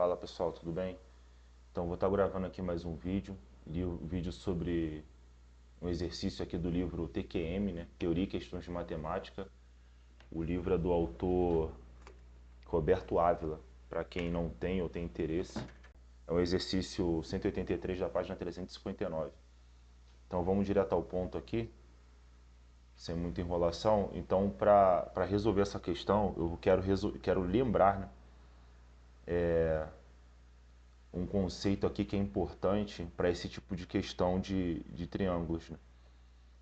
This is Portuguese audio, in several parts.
Fala pessoal, tudo bem? Então vou estar gravando aqui mais um vídeo, vídeo sobre um exercício aqui do livro TQM, né? Teoria e Questões de Matemática. O livro é do autor Roberto Ávila, para quem não tem ou tem interesse. É um exercício 183 da página 359. Então vamos direto ao ponto aqui, sem muita enrolação. Então para resolver essa questão, eu quero lembrar, né? Um conceito aqui que é importante para esse tipo de questão de triângulos, né?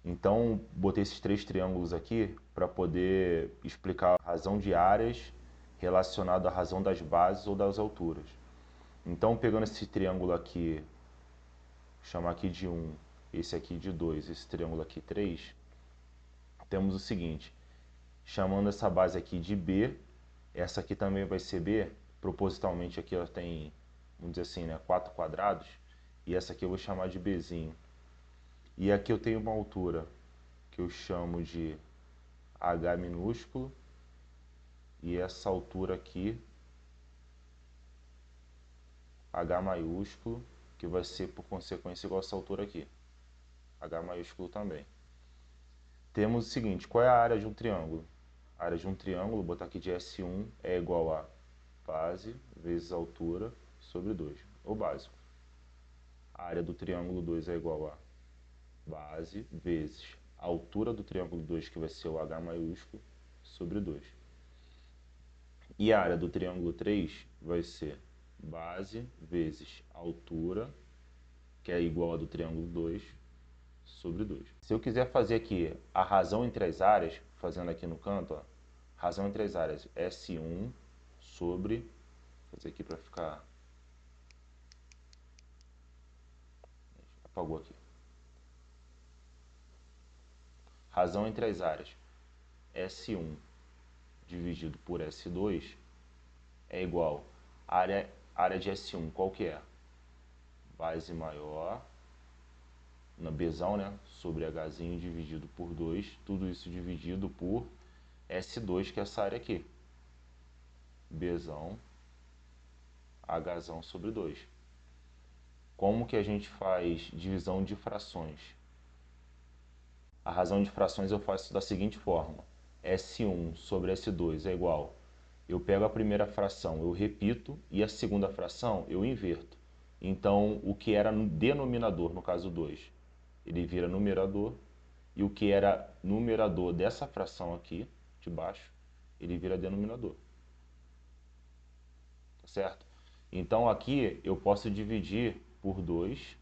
Então, botei esses três triângulos aqui para poder explicar a razão de áreas relacionada à razão das bases ou das alturas. Então, pegando esse triângulo aqui, vou chamar aqui de 1, esse aqui de 2, esse triângulo aqui 3, temos o seguinte, chamando essa base aqui de B, essa aqui também vai ser B, propositalmente aqui ela tem, vamos dizer assim, né, 4 quadrados, e essa aqui eu vou chamar de Bzinho. E aqui eu tenho uma altura que eu chamo de H minúsculo, e essa altura aqui, H maiúsculo, que vai ser por consequência igual a essa altura aqui, H maiúsculo também. Temos o seguinte, qual é a área de um triângulo? A área de um triângulo, vou botar aqui de S1, é igual a base vezes altura sobre 2, o básico. A área do triângulo 2 é igual a base vezes a altura do triângulo 2, que vai ser o H maiúsculo, sobre 2. E a área do triângulo 3 vai ser base vezes altura, que é igual a do triângulo 2, sobre 2. Se eu quiser fazer aqui a razão entre as áreas, fazendo aqui no canto, ó, razão entre as áreas S1 sobre, vou fazer aqui para ficar, apagou aqui. Razão entre as áreas S1 dividido por S2 é igual a área de S1, qual que é? Base maior, na Bzão, né? Sobre Hzinho dividido por 2, tudo isso dividido por S2, que é essa área aqui. Bzão, Hzão sobre 2. Como que a gente faz divisão de frações? A razão de frações eu faço da seguinte forma. S1 sobre S2 é igual. Eu pego a primeira fração, eu repito, e a segunda fração eu inverto. Então, o que era denominador, no caso 2, ele vira numerador, e o que era numerador dessa fração aqui, de baixo, ele vira denominador. Tá certo? Então, aqui eu posso dividir por 2,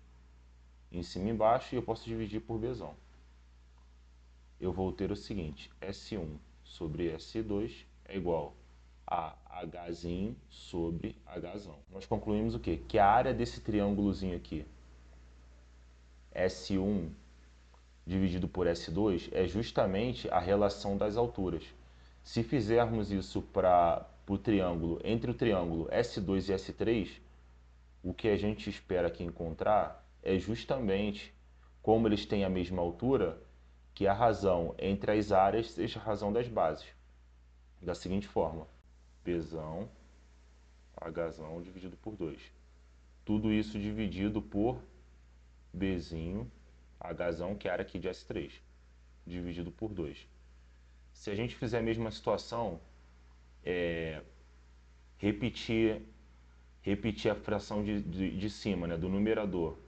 em cima e embaixo, e eu posso dividir por Bzão. Eu vou ter o seguinte, S1 sobre S2 é igual a Hzinho sobre Hzão. Nós concluímos o quê? Que a área desse triângulozinho aqui, S1 dividido por S2, é justamente a relação das alturas. Se fizermos isso para o triângulo, entre o triângulo S2 e S3, o que a gente espera aqui encontrar é justamente, como eles têm a mesma altura, que a razão entre as áreas seja a razão das bases. Da seguinte forma, Bzão, Hzão dividido por 2. Tudo isso dividido por Bzinho, Hzão, que é a área aqui de S3, dividido por 2. Se a gente fizer a mesma situação, repetir a fração de cima, né, do numerador,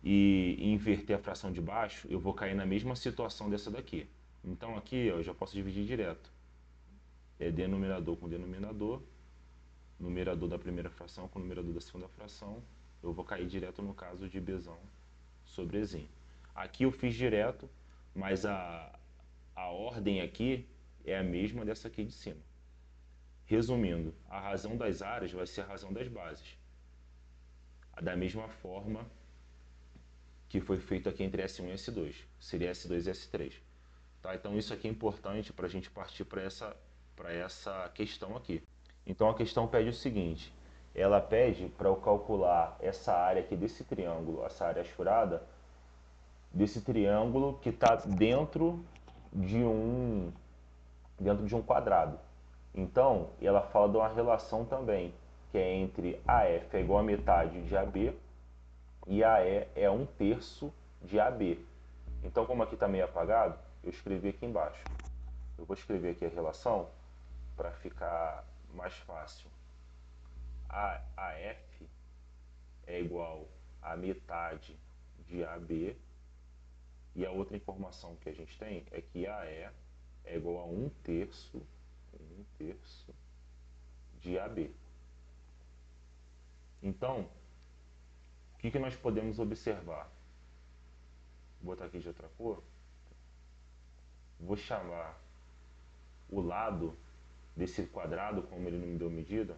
e inverter a fração de baixo, eu vou cair na mesma situação dessa daqui. Então aqui eu já posso dividir direto. É denominador com denominador, numerador da primeira fração com numerador da segunda fração, eu vou cair direto no caso de Bzão sobre Zinho. Aqui eu fiz direto, mas a ordem aqui é a mesma dessa aqui de cima. Resumindo, a razão das áreas vai ser a razão das bases. Da mesma forma que foi feito aqui entre S1 e S2, seria S2 e S3. Tá? Então isso aqui é importante para a gente partir para essa questão aqui. Então a questão pede o seguinte, ela pede para eu calcular essa área aqui desse triângulo, essa área achurada, desse triângulo que está dentro de um quadrado. Então, ela fala de uma relação também. que é entre AF é igual a metade de AB e AE é 1/3 de AB. Então, como aqui está meio apagado, eu escrevi aqui embaixo. Eu vou escrever aqui a relação para ficar mais fácil. AF é igual a metade de AB, e a outra informação que a gente tem é que AE é igual a 1/3 de AB. Então, o que nós podemos observar? Vou botar aqui de outra cor. Vou chamar o lado desse quadrado, como ele não me deu medida.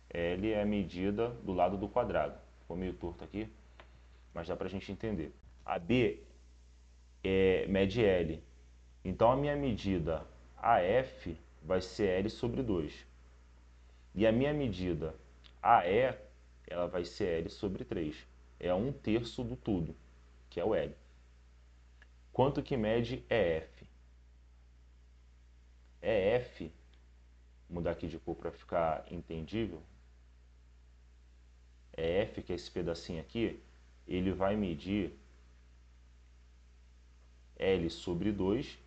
L é a medida do lado do quadrado. Ficou meio torto aqui, mas dá para a gente entender. A B mede L. Então a minha medida AF vai ser L sobre 2. E a minha medida AE, ela vai ser L sobre 3. É 1/3 do tudo, que é o L. Quanto que mede EF? EF, vou mudar aqui de cor para ficar entendível. EF, que é esse pedacinho aqui, ele vai medir L sobre 2,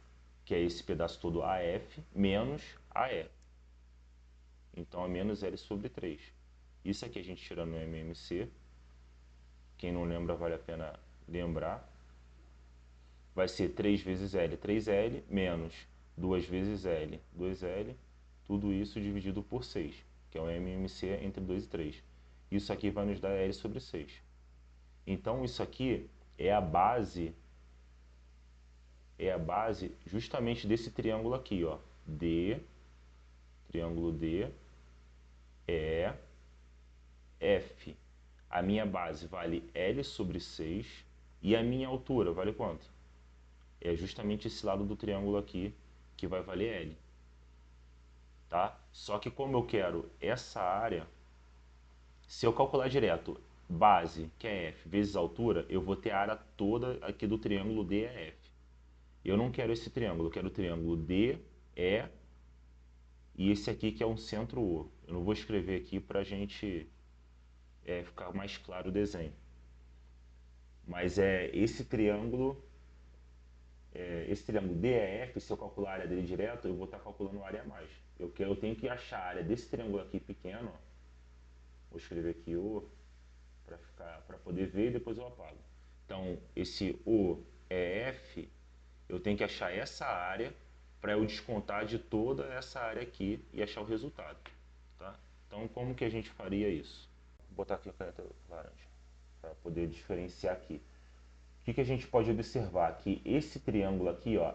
que é esse pedaço todo AF, menos AE. Então é menos L sobre 3. Isso aqui a gente tira no MMC. Quem não lembra, vale a pena lembrar. Vai ser 3 vezes L, 3L, menos 2 vezes L, 2L. Tudo isso dividido por 6, que é o MMC entre 2 e 3. Isso aqui vai nos dar L sobre 6. Então isso aqui é a base justamente desse triângulo aqui, ó. D, triângulo D, E, F. A minha base vale L sobre 6 e a minha altura vale quanto? É justamente esse lado do triângulo aqui que vai valer L. Tá? Só que como eu quero essa área, se eu calcular direto base, que é F, vezes altura, eu vou ter a área toda aqui do triângulo DEF. Eu não quero esse triângulo, eu quero o triângulo DE e esse aqui que é um centro O. Eu não vou escrever aqui para a gente ficar mais claro o desenho. Mas é esse triângulo DEF, se eu calcular a área dele direto, eu vou estar calculando a área a mais. Eu tenho que achar a área desse triângulo aqui pequeno, ó. Vou escrever aqui O para poder ver e depois eu apago. Então, esse OEF, eu tenho que achar essa área para eu descontar de toda essa área aqui e achar o resultado. Tá? Então, como que a gente faria isso? Vou botar aqui a caneta laranja para poder diferenciar aqui. O que a gente pode observar? Que esse triângulo aqui, ó,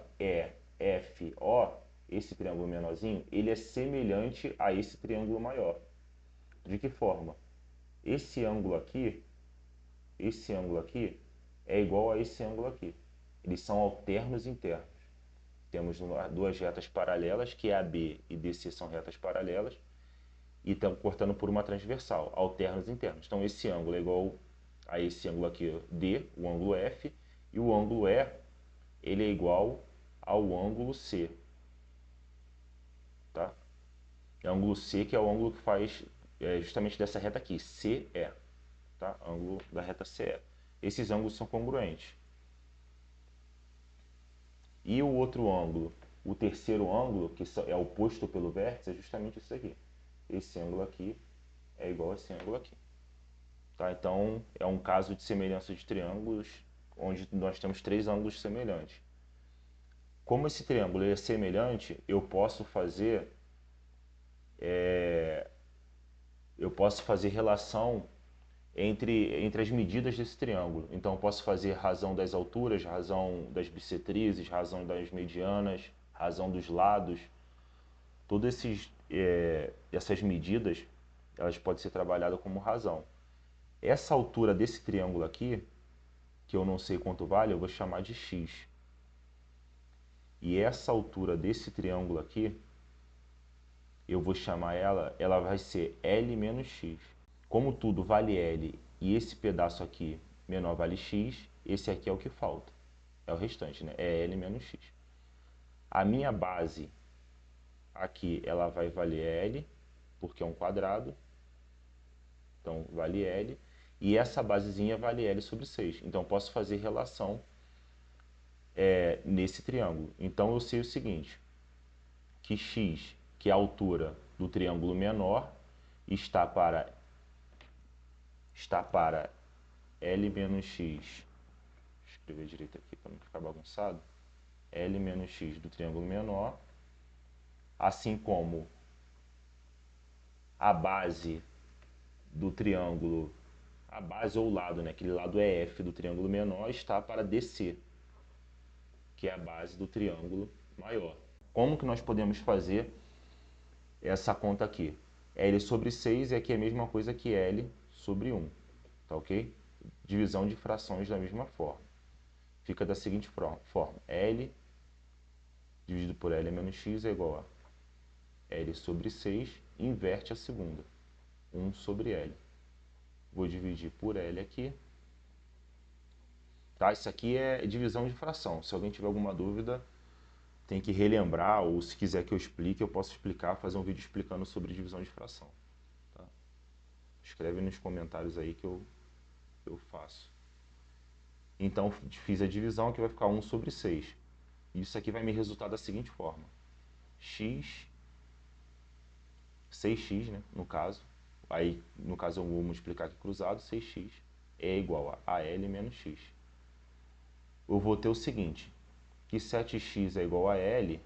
EFO, esse triângulo menorzinho, ele é semelhante a esse triângulo maior. De que forma? Esse ângulo aqui é igual a esse ângulo aqui. Eles são alternos internos. Temos duas retas paralelas, que é AB e DC são retas paralelas, e estão cortando por uma transversal, alternos internos. Então esse ângulo é igual a esse ângulo aqui, D, o ângulo F, e o ângulo E, ele é igual ao ângulo C. Tá? É o ângulo C, que é o ângulo que faz justamente dessa reta aqui, CE. Tá? Ângulo da reta CE. Esses ângulos são congruentes. E o outro ângulo, o terceiro ângulo, que é oposto pelo vértice, é justamente isso aqui. Esse ângulo aqui é igual a esse ângulo aqui. Tá? Então, é um caso de semelhança de triângulos, onde nós temos três ângulos semelhantes. Como esse triângulo é semelhante, eu posso fazer relação entre as medidas desse triângulo. Então eu posso fazer razão das alturas, razão das bissetrizes, razão das medianas, razão dos lados. Todas essas medidas, elas podem ser trabalhadas como razão. Essa altura desse triângulo aqui, que eu não sei quanto vale, eu vou chamar de x. E essa altura desse triângulo aqui, eu vou chamar ela vai ser L menos x. Como tudo vale L e esse pedaço aqui menor vale x, esse aqui é o que falta. É o restante, né? É L menos x. A minha base Aqui ela vai valer L, porque é um quadrado. Então, vale L. E essa basezinha vale L sobre 6. Então, eu posso fazer relação nesse triângulo. Então, eu sei o seguinte, que x, que é a altura do triângulo menor, está para L menos x. Vou escrever direito aqui para não ficar bagunçado. L menos x do triângulo menor, assim como a base do triângulo, a base ou o lado, né? Aquele lado é F do triângulo menor, está para DC, que é a base do triângulo maior. Como que nós podemos fazer essa conta aqui? L sobre 6 é aqui a mesma coisa que L sobre 1, tá ok? Divisão de frações da mesma forma. Fica da seguinte forma, L dividido por L menos x é igual a L sobre 6, inverte a segunda, 1 sobre L. Vou dividir por L aqui. Tá? Isso aqui é divisão de fração. Se alguém tiver alguma dúvida, tem que relembrar, ou se quiser que eu explique, eu posso explicar, fazer um vídeo explicando sobre divisão de fração. Tá? Escreve nos comentários aí que eu faço. Então, fiz a divisão, que vai ficar 1 sobre 6. Isso aqui vai me resultar da seguinte forma. X, 6x, né, no caso. Aí, no caso, eu vou multiplicar aqui cruzado, 6x é igual a L menos x. Eu vou ter o seguinte, que 7x é igual a L,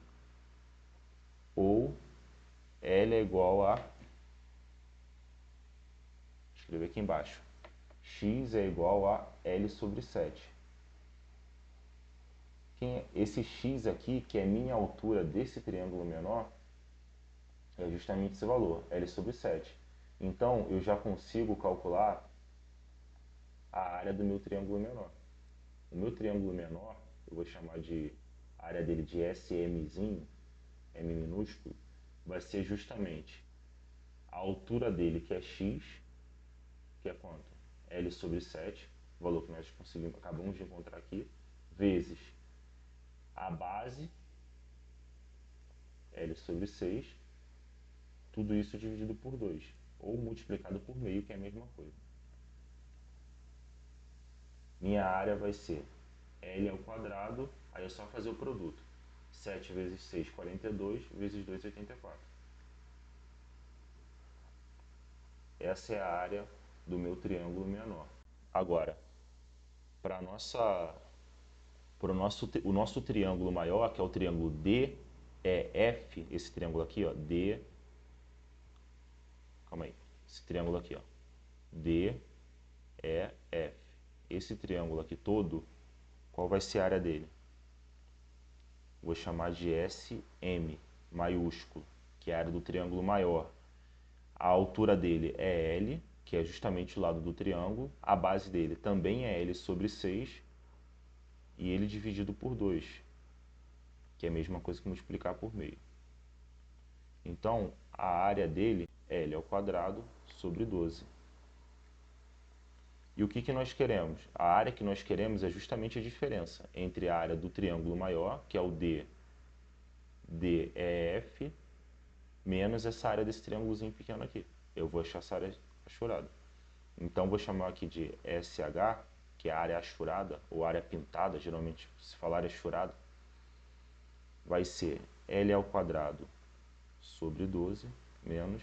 ou L é igual a, escrever aqui embaixo, x é igual a L sobre 7. Esse x aqui, que é minha altura desse triângulo menor, é justamente esse valor, L sobre 7. Então, eu já consigo calcular a área do meu triângulo menor. O meu triângulo menor, eu vou chamar de área dele de SMzinho, M minúsculo, vai ser justamente a altura dele, que é x, que é quanto? L sobre 7, o valor que nós acabamos de encontrar aqui, vezes a base, L sobre 6, tudo isso dividido por 2, ou multiplicado por meio, que é a mesma coisa. Minha área vai ser L ao quadrado, aí é só fazer o produto. 7 vezes 6, 42, vezes 2, 84. Essa é a área do meu triângulo menor. Agora, para o nosso triângulo maior, que é o triângulo DEF, esse triângulo aqui, ó, calma aí, esse triângulo aqui, ó, DEF, esse triângulo aqui todo, qual vai ser a área dele? Vou chamar de SM maiúsculo, que é a área do triângulo maior. A altura dele é L, que é justamente o lado do triângulo. A base dele também é L sobre 6. E ele dividido por 2, que é a mesma coisa que multiplicar por meio. Então, a área dele é L ao quadrado sobre 12. E o que nós queremos? A área que nós queremos é justamente a diferença entre a área do triângulo maior, que é o DEF, menos essa área desse triângulozinho pequeno aqui. Eu vou achar essa área achurada. Então, vou chamar aqui de SH, que é a área achurada, ou área pintada, geralmente se falar área achurada, vai ser L ao quadrado sobre 12 menos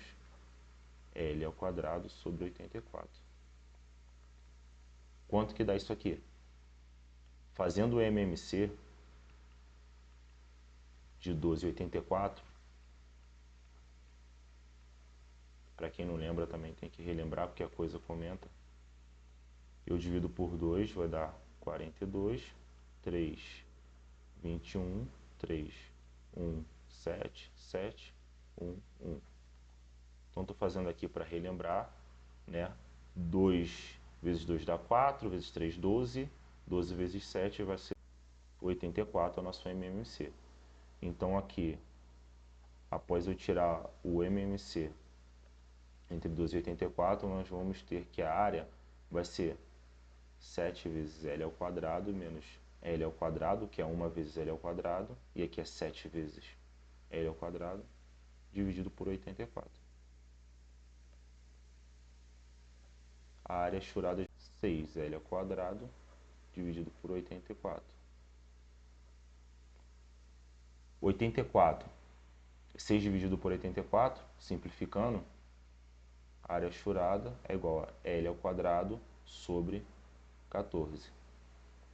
L ao quadrado sobre 84. Quanto que dá isso aqui? Fazendo o MMC de 12,84, para quem não lembra também tem que relembrar, porque a coisa comenta. Eu divido por 2, vai dar 42, 3, 21, 3, 1, 7, 7, 1, 1. Então, estou fazendo aqui para relembrar, né? 2 vezes 2 dá 4, vezes 3, 12. 12 vezes 7 vai ser 84, é o nosso MMC. Então, aqui, após eu tirar o MMC entre 12 e 84, nós vamos ter que a área vai ser 7 vezes L ao quadrado menos L ao quadrado, que é 1 vezes L ao quadrado, e aqui é 7 vezes L ao quadrado, dividido por 84. A área achurada é 6L ao quadrado dividido por 84. 84. 6 dividido por 84, simplificando, a área achurada é igual a L ao quadrado sobre 14.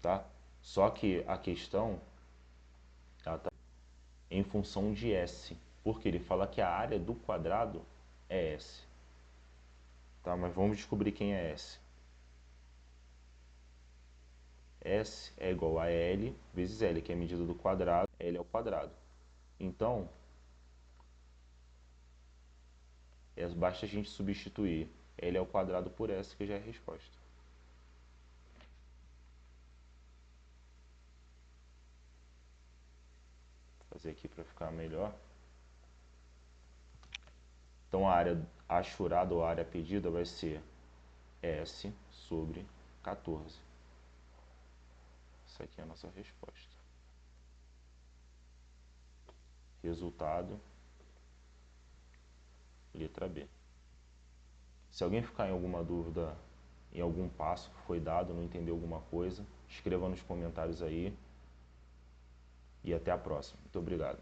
Tá? Só que a questão está em função de S, porque ele fala que a área do quadrado é S. Tá? Mas vamos descobrir quem é S. S é igual a L vezes L, que é a medida do quadrado, L ao quadrado. Então, basta a gente substituir L ao quadrado por S, que já é a resposta. Vou fazer aqui para ficar melhor. Então, a área achurada ou a área pedida vai ser S sobre 14. Essa aqui é a nossa resposta. Resultado, letra B. Se alguém ficar em alguma dúvida em algum passo que foi dado, não entendeu alguma coisa, escreva nos comentários aí. E até a próxima. Muito obrigado.